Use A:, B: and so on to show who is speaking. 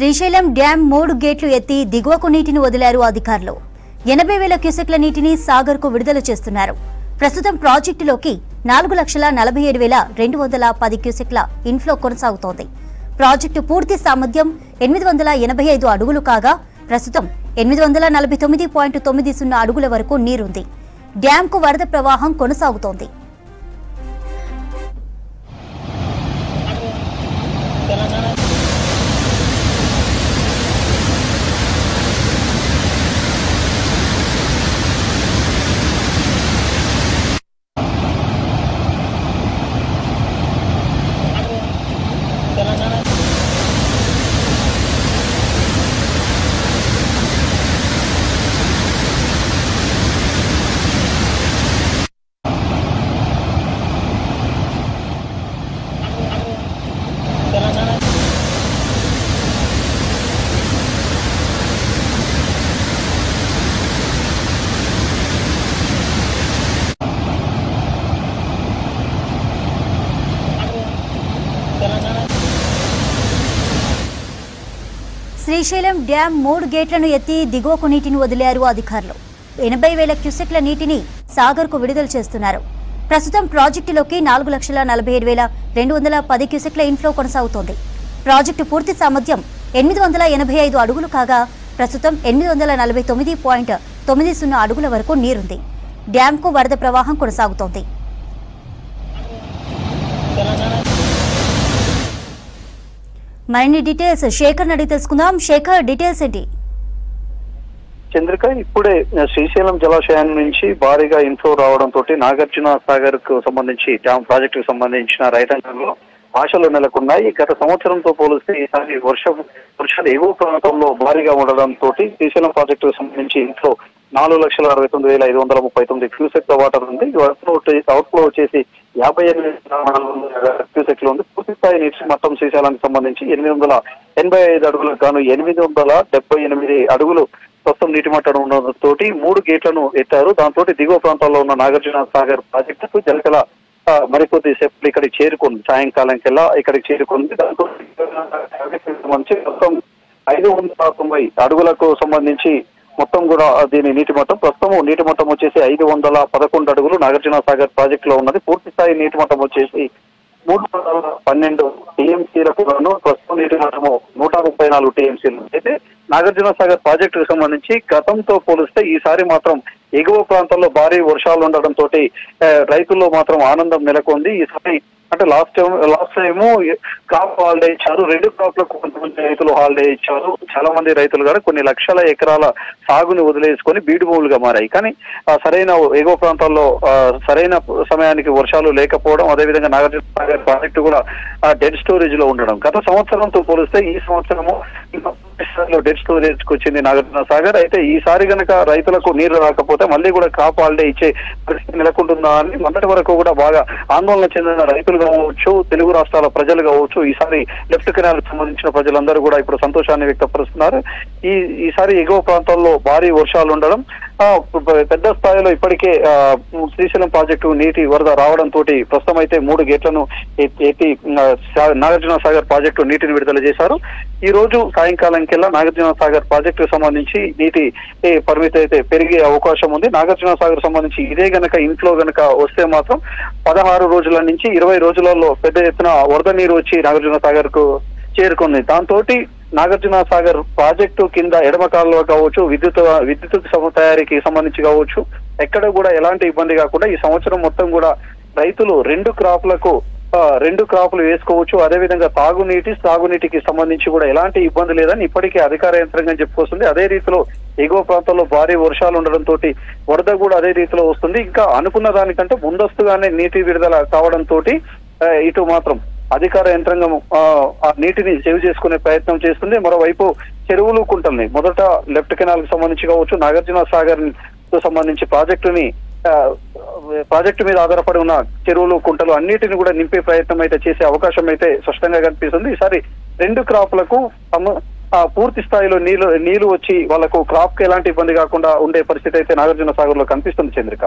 A: Srisailam dam 3 గేట్లు ఎత్తి దిగువకు నీటిని వదిలారు అధికారులు. 80,000 క్యూసెక్ల నీటిని సాగర్కు విడుదల చేస్తున్నారు. ప్రస్తుతం ప్రాజెక్టులోకి 4,47,210 క్యూసెక్ల ఇన్ఫ్లో కొనసాగుతోంది. ప్రాజెక్టు పూర్తి సామర్థ్యం 885 అడుగులు కాగా ప్రస్తుతం 849.90 అడుగుల వరకు నీరుంది. డ్యాంకు వరద ప్రవాహం కొనసాగుతోంది. శ్రీశైలం డ్యాం 3 గేట్లను ఎత్తి దిగువకు నీటిని వదిలారు అధికారులు. 80,000 క్యూసెక్ల నీటిని సాగర్కు విడుదల చేస్తున్నారు. ప్రస్తుతం ప్రాజెక్టులోకి 4,47,210 క్యూసెక్ల ఇన్ఫ్లో కొనసాగుతోంది. ప్రాజెక్టు పూర్తి సామర్థ్యం 885 అడుగులు కాగా ప్రస్తుతం 849.90 అడుగుల వరకు నీరుంది. డ్యాంకు వరద ప్రవాహం కొనసాగుతోంది. మరిన్ని డీటెయిల్స్ శేఖర్ అడిగి తెలుసుకుందాం. శేఖర్, డీటెయిల్స్ ఏంటి?
B: చంద్రిక, ఇప్పుడే శ్రీశైలం జలాశయం నుంచి భారీగా ఇన్ఫ్లో రావడంతో నాగార్జున సాగర్ కు సంబంధించి డ్యామ్ ప్రాజెక్టుకు సంబంధించిన రైతాంగంలో ఆశలు నెలకొన్నాయి. గత సంవత్సరంతో పోలిస్తే ఈసారి వర్షాలు ఎగువ ప్రాంతంలో భారీగా ఉండడంతో శ్రీశైలం ప్రాజెక్టుకు సంబంధించి ఇన్ఫ్లో 4,69,539 క్యూసెక్ల వాటర్ ఉంది. అవుట్ఫ్లో వచ్చేసి 58 క్యూసెక్లు ఉంది. పూర్తి స్థాయి నీటి మట్టం శ్రీశైలానికి సంబంధించి 885 అడుగులకు గాను 878 అడుగులు ప్రస్తుతం నీటి మట్టం ఉండడంతో 3 గేట్లను ఎత్తారు. దాంతో దిగువ ప్రాంతాల్లో ఉన్న నాగార్జున సాగర్ ప్రాజెక్టుకు జలకళ మరికొద్ది సేపు ఇక్కడికి చేరుకుంది. సాయంకాలం కల్లా ఇక్కడికి చేరుకుంది. దాంతో మొత్తం 590 అడుగులకు సంబంధించి మొత్తం కూడా దీని నీటి మట్టం వచ్చేసి 511 అడుగులు నాగార్జున సాగర్ ప్రాజెక్ట్ లో ఉన్నది. పూర్తి స్థాయి నీటి మట్టం వచ్చేసి 312 టీఎంసీలకు గాను ప్రస్తుతం నీటి మట్టము 134 టీఎంసీలు. అయితే నాగార్జున సాగర్ ప్రాజెక్టుకు సంబంధించి గతంతో పోలిస్తే ఈసారి మాత్రం ఎగువ ప్రాంతాల్లో భారీ వర్షాలు ఉండడంతో రైతుల్లో మాత్రం ఆనందం నెలకొంది. ఈసారి అంటే లాస్ట్ టైం క్రాప్ హాలిడే ఇచ్చారు. 2 క్రాప్లకు కొంతమంది రైతులు హాలిడే ఇచ్చారు. చాలా మంది రైతులు కూడా కొన్ని లక్షల ఎకరాల సాగుని వదిలేసుకొని బీడు భూములుగా మారాయి. కానీ సరైన ఎగువ ప్రాంతాల్లో సరైన సమయానికి వర్షాలు లేకపోవడం, అదేవిధంగా నాగార్జున సాగర్ ప్రాజెక్టు కూడా డెడ్ స్టోరేజ్ లో ఉండడం, గత సంవత్సరంతో పోలిస్తే ఈ సంవత్సరము డెడ్ స్టోరేజ్ కు వచ్చింది నాగార్జున సాగర్. అయితే ఈసారి గనక రైతులకు నీరు రాకపోతే మళ్ళీ కూడా క్రాప్ హాలిడే ఇచ్చే పరిస్థితి నెలకొంటుందా అని మొన్నటి వరకు కూడా బాగా ఆందోళన చెందిన రైతులు కావచ్చు, తెలుగు రాష్ట్రాల ప్రజలు కావచ్చు, ఈసారి లెఫ్ట్ కెనాల్ కు సంబంధించిన ప్రజలందరూ కూడా ఇప్పుడు సంతోషాన్ని వ్యక్తపరుస్తున్నారు. ఈసారి ఎగువ ప్రాంతాల్లో భారీ వర్షాలు ఉండడం, పెద్ద స్థాయిలో ఇప్పటికే శ్రీశైలం ప్రాజెక్టు నీటి వరద రావడంతో ప్రస్తుతం అయితే 3 గేట్లను ఎత్తి నాగార్జున సాగర్ ప్రాజెక్టు నీటిని విడుదల చేశారు. ఈ రోజు సాయంకాలం కెల్లా నాగార్జున సాగర్ ప్రాజెక్టుకు సంబంధించి నీటి పరిమితి అయితే పెరిగే అవకాశం ఉంది. నాగార్జున సాగర్ సంబంధించి ఇదే గనక ఇన్ఫ్లో గనక వస్తే మాత్రం 16 రోజుల నుంచి 20 రోజులలో పెద్ద ఎత్తున వరద నీరు వచ్చి నాగార్జున సాగర్ కు చేరుకుంది. దాంతో నాగార్జున సాగర్ ప్రాజెక్టు కింద ఎడమ కాలువ కావచ్చు, విద్యుత్ తయారీకి సంబంధించి కావచ్చు, ఎక్కడ కూడా ఎలాంటి ఇబ్బంది కాకుండా ఈ సంవత్సరం మొత్తం కూడా రైతులు 2 క్రాపులు వేసుకోవచ్చు. అదేవిధంగా సాగునీటికి సంబంధించి కూడా ఎలాంటి ఇబ్బంది లేదని ఇప్పటికే అధికార యంత్రాంగం చెప్పుకొస్తుంది. అదే రీతిలో ఎగువ ప్రాంతాల్లో భారీ వర్షాలు ఉండడంతో వరద కూడా అదే రీతిలో వస్తుంది. ఇంకా అనుకున్న దానికంటే ముందస్తుగానే నీటి విడుదల కావడంతో ఇటు మాత్రం అధికార యంత్రాంగం ఆ నీటిని సేవ్ చేసుకునే ప్రయత్నం చేస్తుంది. మరోవైపు చెరువులు, కుంటల్ని మొదట లెఫ్ట్ కెనాల్ కు సంబంధించి కావచ్చు, నాగార్జున సాగర్ కు సంబంధించి ప్రాజెక్టు మీద ఆధారపడి ఉన్న చెరువులు, కుంటలు అన్నిటిని కూడా నింపే ప్రయత్నం అయితే చేసే అవకాశం అయితే స్పష్టంగా కనిపిస్తుంది. ఈసారి 2 క్రాప్లకు పూర్తి స్థాయిలో నీళ్లు వచ్చి వాళ్లకు క్రాప్ కి ఎలాంటి ఇబ్బంది కాకుండా ఉండే పరిస్థితి అయితే నాగార్జున సాగర్ లో కనిపిస్తుంది. చంద్రిక.